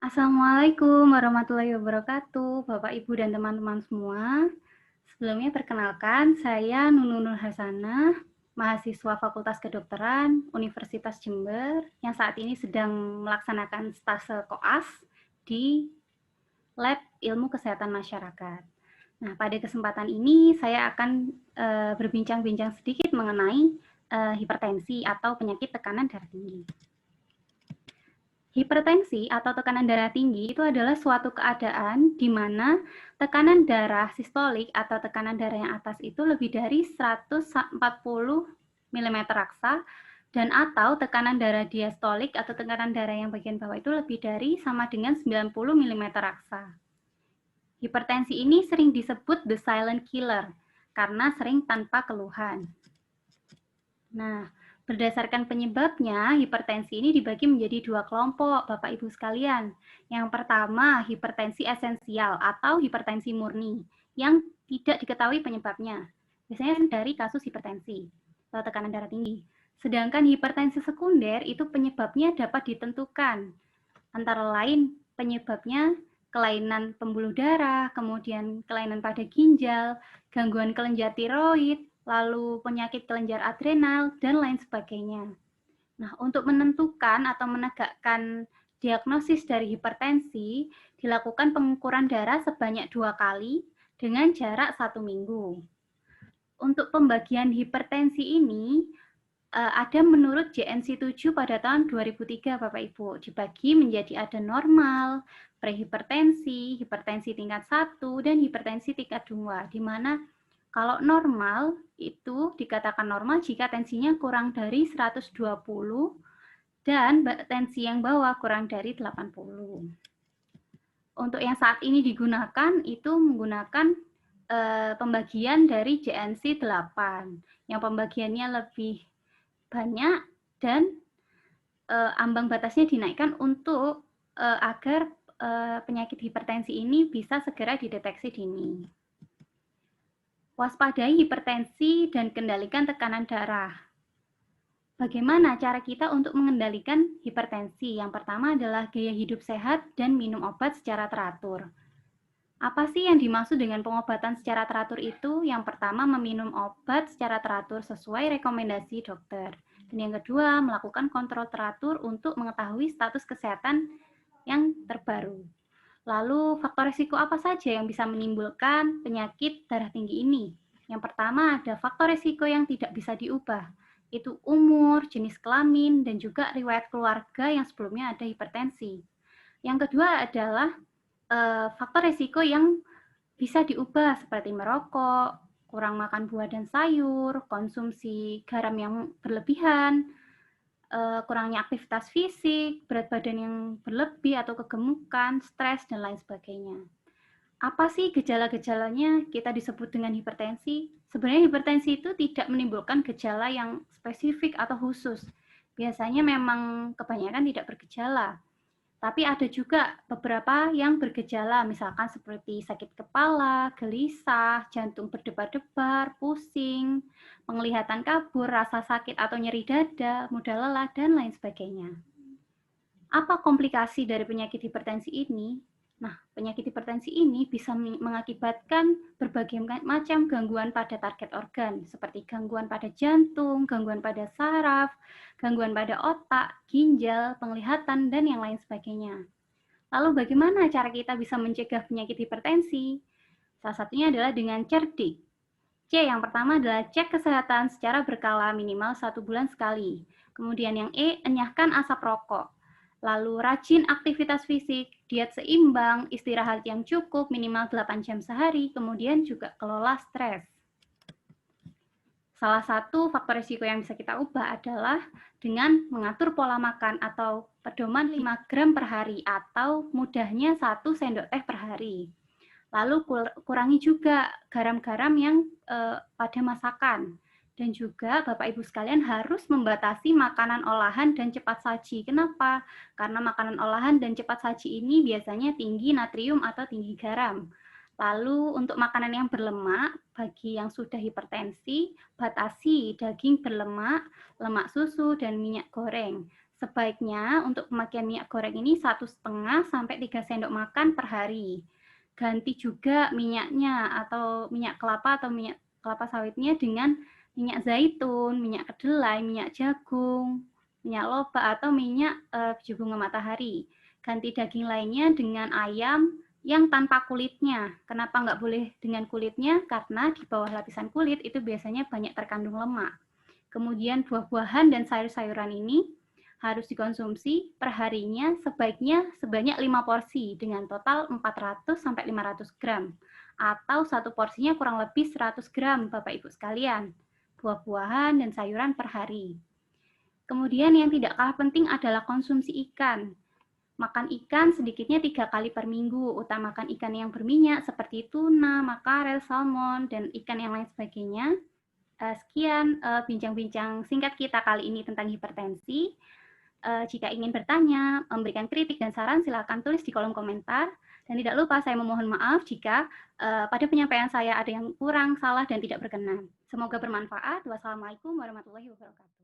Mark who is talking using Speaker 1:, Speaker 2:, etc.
Speaker 1: Assalamualaikum warahmatullahi wabarakatuh, Bapak, Ibu, dan teman-teman semua. Sebelumnya perkenalkan, saya Nunun Nur Hasanah, mahasiswa Fakultas Kedokteran Universitas Jember yang saat ini sedang melaksanakan stase koas di Lab Ilmu Kesehatan Masyarakat. Nah, pada kesempatan ini saya akan berbincang-bincang sedikit mengenai hipertensi atau penyakit tekanan darah tinggi. Hipertensi atau tekanan darah tinggi itu adalah suatu keadaan di mana tekanan darah sistolik atau tekanan darah yang atas itu lebih dari 140 mm raksa dan atau tekanan darah diastolik atau tekanan darah yang bagian bawah itu lebih dari sama dengan 90 mm raksa. Hipertensi ini sering disebut the silent killer karena sering tanpa keluhan. Nah, berdasarkan penyebabnya, hipertensi ini dibagi menjadi dua kelompok, Bapak Ibu sekalian. Yang pertama, hipertensi esensial atau hipertensi murni, yang tidak diketahui penyebabnya. Biasanya dari kasus hipertensi atau tekanan darah tinggi. Sedangkan hipertensi sekunder itu penyebabnya dapat ditentukan. Antara lain penyebabnya kelainan pembuluh darah, kemudian kelainan pada ginjal, gangguan kelenjar tiroid, lalu penyakit kelenjar adrenal, dan lain sebagainya. Nah, untuk menentukan atau menegakkan diagnosis dari hipertensi, dilakukan pengukuran darah sebanyak 2 kali dengan jarak 1 minggu. Untuk pembagian hipertensi ini, ada menurut JNC 7 pada tahun 2003, Bapak Ibu, dibagi menjadi ada normal, prehipertensi, hipertensi tingkat 1, dan hipertensi tingkat 2, di mana kalau normal itu dikatakan normal jika tensinya kurang dari 120 dan tensi yang bawah kurang dari 80. Untuk yang saat ini digunakan itu menggunakan pembagian dari JNC 8 yang pembagiannya lebih banyak dan ambang batasnya dinaikkan untuk agar penyakit hipertensi ini bisa segera dideteksi dini. Waspadai hipertensi dan kendalikan tekanan darah. Bagaimana cara kita untuk mengendalikan hipertensi? Yang pertama adalah gaya hidup sehat dan minum obat secara teratur. Apa sih yang dimaksud dengan pengobatan secara teratur itu? Yang pertama, meminum obat secara teratur sesuai rekomendasi dokter. Dan yang kedua, melakukan kontrol teratur untuk mengetahui status kesehatan yang terbaru. Lalu, faktor risiko apa saja yang bisa menimbulkan penyakit darah tinggi ini? Yang pertama, ada faktor risiko yang tidak bisa diubah, itu umur, jenis kelamin, dan juga riwayat keluarga yang sebelumnya ada hipertensi. Yang kedua adalah faktor risiko yang bisa diubah seperti merokok, kurang makan buah dan sayur, konsumsi garam yang berlebihan, kurangnya aktivitas fisik, berat badan yang berlebih atau kegemukan, stres, dan lain sebagainya. Apa sih gejala-gejalanya kita disebut dengan hipertensi? Sebenarnya hipertensi itu tidak menimbulkan gejala yang spesifik atau khusus. Biasanya memang kebanyakan tidak bergejala. Tapi ada juga beberapa yang bergejala, misalkan seperti sakit kepala, gelisah, jantung berdebar-debar, pusing, penglihatan kabur, rasa sakit atau nyeri dada, mudah lelah, dan lain sebagainya. Apa komplikasi dari penyakit hipertensi ini? Nah, penyakit hipertensi ini bisa mengakibatkan berbagai macam gangguan pada target organ, seperti gangguan pada jantung, gangguan pada saraf, gangguan pada otak, ginjal, penglihatan, dan yang lain sebagainya. Lalu bagaimana cara kita bisa mencegah penyakit hipertensi? Salah satunya adalah dengan cerdik. C, yang pertama adalah cek kesehatan secara berkala minimal 1 bulan sekali. Kemudian yang E, enyahkan asap rokok. Lalu rajin aktivitas fisik, diet seimbang, istirahat yang cukup minimal 8 jam sehari, kemudian juga kelola stres. Salah satu faktor risiko yang bisa kita ubah adalah dengan mengatur pola makan atau pedoman 5 gram per hari atau mudahnya 1 sendok teh per hari. Lalu kurangi juga garam-garam yang pada masakan. Dan juga Bapak Ibu sekalian harus membatasi makanan olahan dan cepat saji. Kenapa? Karena makanan olahan dan cepat saji ini biasanya tinggi natrium atau tinggi garam. Lalu untuk makanan yang berlemak, bagi yang sudah hipertensi, batasi daging berlemak, lemak susu, dan minyak goreng. Sebaiknya untuk pemakaian minyak goreng ini 1,5 sampai 3 sendok makan per hari. Ganti juga minyaknya atau minyak kelapa atau minyak kelapa sawitnya dengan minyak zaitun, minyak kedelai, minyak jagung, minyak loba atau minyak biji bunga matahari. Ganti daging lainnya dengan ayam yang tanpa kulitnya. Kenapa nggak boleh dengan kulitnya? Karena di bawah lapisan kulit itu biasanya banyak terkandung lemak. Kemudian buah-buahan dan sayur-sayuran ini harus dikonsumsi perharinya sebaiknya sebanyak 5 porsi dengan total 400 sampai 500 gram atau satu porsinya kurang lebih 100 gram Bapak Ibu sekalian buah-buahan dan sayuran per hari. Kemudian yang tidak kalah penting adalah konsumsi ikan. Makan ikan sedikitnya 3 kali per minggu, utamakan ikan yang berminyak seperti tuna, makarel, salmon, dan ikan yang lain sebagainya. Sekian bincang-bincang singkat kita kali ini tentang hipertensi. Jika ingin bertanya, memberikan kritik dan saran, silakan tulis di kolom komentar. Dan tidak lupa saya memohon maaf jika pada penyampaian saya ada yang kurang, salah, dan tidak berkenan. Semoga bermanfaat. Wassalamualaikum warahmatullahi wabarakatuh.